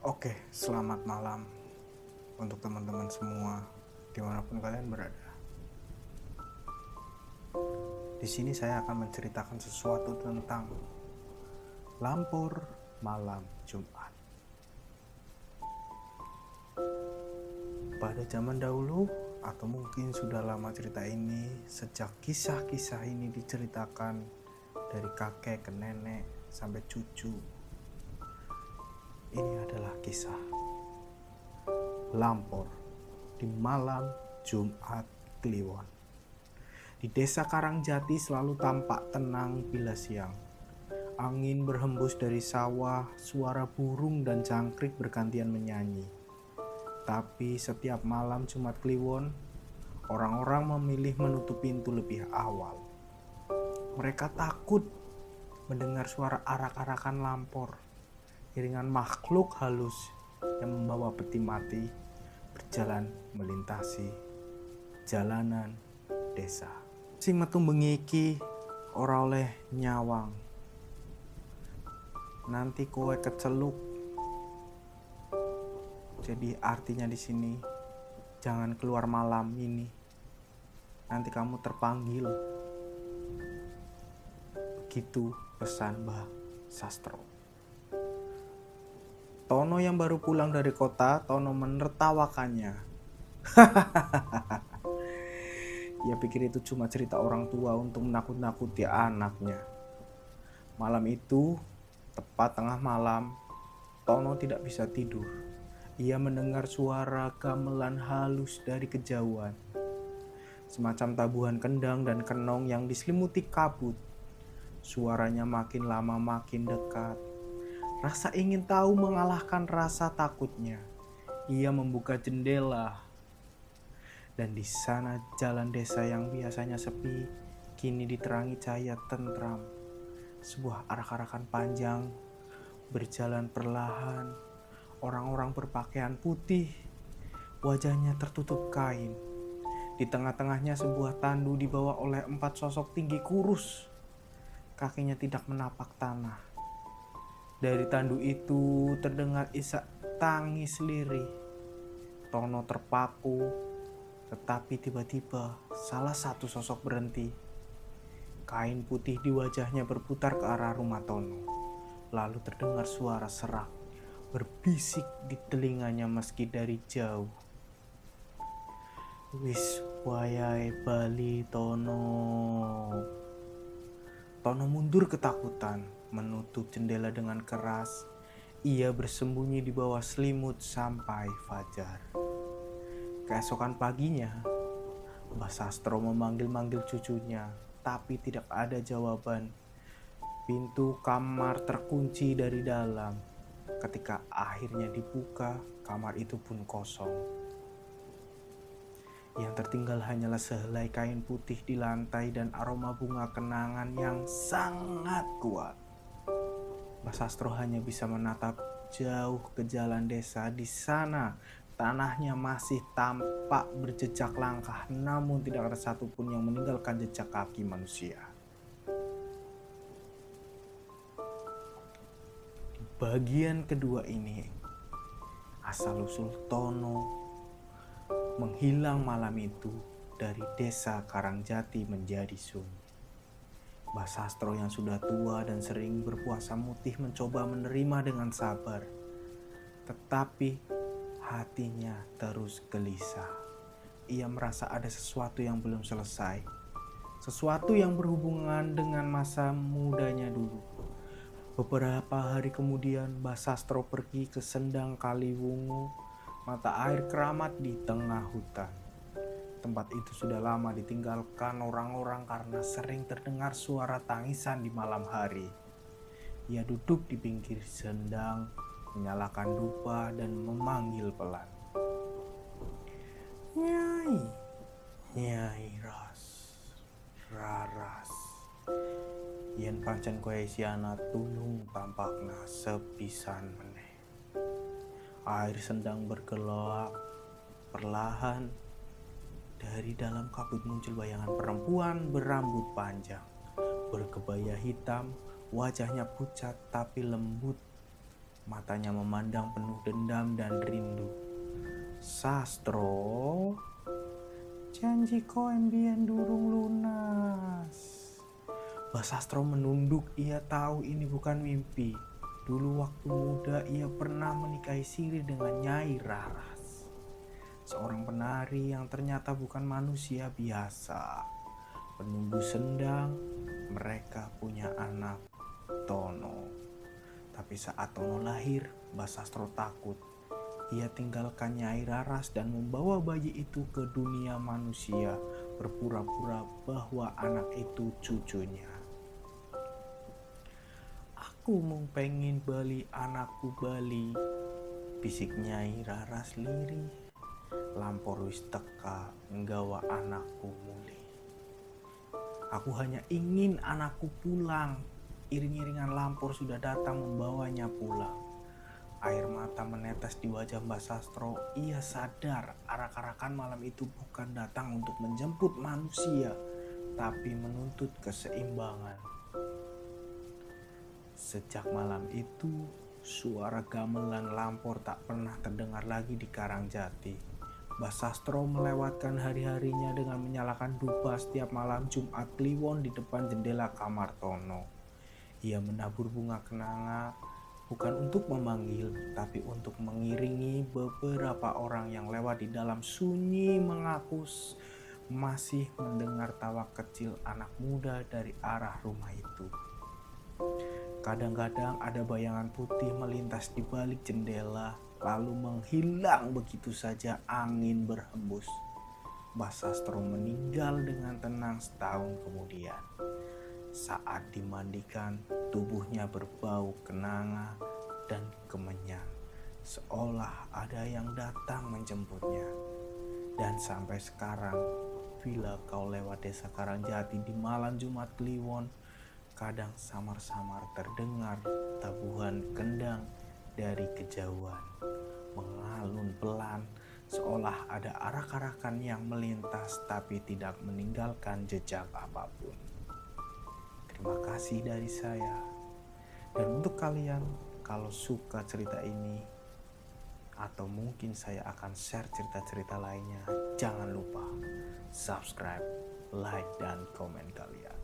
Oke, selamat malam untuk teman-teman semua dimanapun kalian berada. Di sini saya akan menceritakan sesuatu tentang Lampur Malam Jumat. Pada zaman dahulu, atau mungkin sudah lama cerita ini, sejak kisah-kisah ini diceritakan dari kakek ke nenek sampai cucu. Ini adalah kisah Lampur di malam Jumat Kliwon. Di desa Karangjati selalu tampak tenang bila siang. Angin berhembus dari sawah, suara burung dan jangkrik bergantian menyanyi. Tapi setiap malam Jumat Kliwon, orang-orang memilih menutup pintu lebih awal. Mereka takut mendengar suara arak-arakan lampor, iringan makhluk halus yang membawa peti mati berjalan melintasi jalanan desa. Si metu mengiki ora oleh nyawang, nanti kowe keceluk. Jadi artinya di sini, jangan keluar malam ini, nanti kamu terpanggil. Begitu pesan Mbah Sastro. Tono yang baru pulang dari kota, Tono menertawakannya. Ia pikir itu cuma cerita orang tua untuk menakut-nakuti anaknya. Malam itu, tepat tengah malam, Tono tidak bisa tidur. Ia mendengar suara gamelan halus dari kejauhan. Semacam tabuhan kendang dan kenong yang diselimuti kabut. Suaranya makin lama makin dekat. Rasa ingin tahu mengalahkan rasa takutnya. Ia membuka jendela. Dan di sana jalan desa yang biasanya sepi, kini diterangi cahaya tentram. Sebuah arak-arakan panjang, berjalan perlahan. Orang-orang berpakaian putih, wajahnya tertutup kain. Di tengah-tengahnya sebuah tandu dibawa oleh 4 sosok tinggi kurus. Kakinya tidak menapak tanah. Dari tandu itu terdengar isak tangis lirih. Tono terpaku, tetapi tiba-tiba salah satu sosok berhenti. Kain putih di wajahnya berputar ke arah rumah Tono. Lalu terdengar suara serak berbisik di telinganya meski dari jauh. Wis wayahe bali Tono. Tono mundur ketakutan, menutup jendela dengan keras. Ia bersembunyi di bawah selimut sampai fajar. Keesokan paginya, Mbah Sastro memanggil-manggil cucunya, tapi tidak ada jawaban. Pintu kamar terkunci dari dalam. Ketika akhirnya dibuka, kamar itu pun kosong. Yang tertinggal hanyalah sehelai kain putih di lantai dan aroma bunga kenangan yang sangat kuat. Mbah Sastro hanya bisa menatap jauh ke jalan desa. Di sana tanahnya masih tampak berjejak langkah, namun tidak ada satupun yang meninggalkan jejak kaki manusia. Di bagian kedua ini, asal-usul Tono menghilang malam itu dari desa Karangjati menjadi sunyi. Mbah Sastro yang sudah tua dan sering berpuasa mutih mencoba menerima dengan sabar. Tetapi hatinya terus gelisah. Ia merasa ada sesuatu yang belum selesai. Sesuatu yang berhubungan dengan masa mudanya dulu. Beberapa hari kemudian Mbah Sastro pergi ke Sendang Kaliwungu, mata air keramat di tengah hutan. Tempat itu sudah lama ditinggalkan orang-orang karena sering terdengar suara tangisan di malam hari. Ia duduk di pinggir sendang, menyalakan dupa dan memanggil pelan. Nyai, Nyai Raras. Yen pancen kowe siana tulung tampakna sepisan meneh. Air sendang bergelak perlahan. Dari dalam kabut muncul bayangan perempuan berambut panjang, berkebaya hitam, wajahnya pucat tapi lembut. Matanya memandang penuh dendam dan rindu. "Sastro, janji ko embien durung lunas." Mbah Sastro menunduk, ia tahu ini bukan mimpi. Dulu waktu muda ia pernah menikahi siri dengan Nyai Raras, seorang penari yang ternyata bukan manusia biasa. Penunggu sendang, mereka punya anak, Tono. Tapi saat Tono lahir, Mbah Sastro takut. Ia tinggalkan Nyai Raras dan membawa bayi itu ke dunia manusia, berpura-pura bahwa anak itu cucunya. "Aku mung pengen bali anakku bali," bisik Nyai Raras lirih. "Lampor wis teka nggawa anakku mulih. Aku hanya ingin anakku pulang." Iring-iringan Lampor sudah datang membawanya pulang. Air mata menetes di wajah Mbah Sastro. Ia sadar arak-arakan malam itu bukan datang untuk menjemput manusia, tapi menuntut keseimbangan. Sejak malam itu, suara gamelan Lampor tak pernah terdengar lagi di Karangjati. Mbah Sastro melewatkan hari-harinya dengan menyalakan dupa setiap malam Jumat Kliwon di depan jendela kamar Tono. Ia menabur bunga kenanga, bukan untuk memanggil, tapi untuk mengiringi beberapa orang yang lewat di dalam sunyi, mengaku masih mendengar tawa kecil anak muda dari arah rumah itu. Kadang-kadang ada bayangan putih melintas di balik jendela, lalu menghilang begitu saja angin berhembus. Mbah Sastro meninggal dengan tenang setahun kemudian. Saat dimandikan, tubuhnya berbau kenanga dan kemenyan, seolah ada yang datang menjemputnya. Dan sampai sekarang, bila kau lewat desa Karangjati di malam Jumat Kliwon, kadang samar-samar terdengar tabuhan kendang dari kejauhan, mengalun pelan, seolah ada arak-arakan yang melintas tapi tidak meninggalkan jejak apapun. Terima kasih dari saya. Dan untuk kalian, kalau suka cerita ini, atau mungkin saya akan share cerita-cerita lainnya, jangan lupa subscribe, like, dan komen kalian.